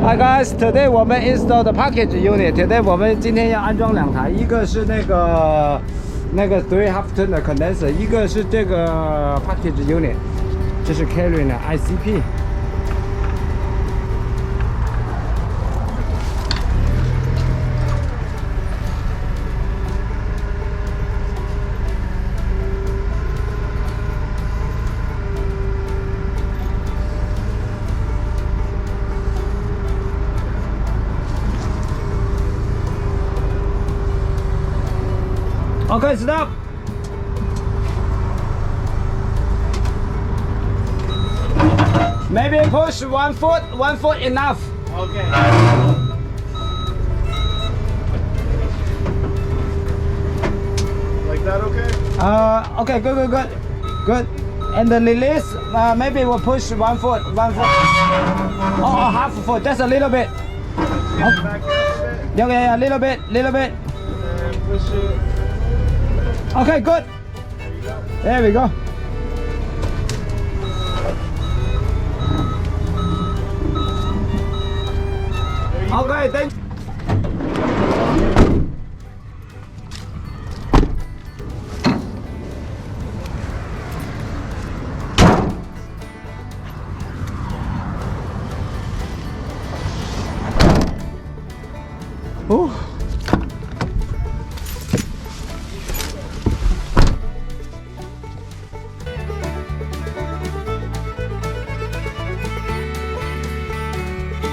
Hi guys, today 我们 install the package unit. Today 我们今天要安装2台，一个是那个 3 half ton 的 condenser， 一个是这个 package unit， 这是 carrying 的 ICP。Okay, stop. Maybe push 1 foot enough. Okay. Like that, okay? Okay, good. And the release, maybe we'll push 1 foot. Oh, half a foot, just a little bit. Get back here a bit. Yeah, little bit. And push it. Okay, good. There you go. There we go. Okay, thank you. Oh.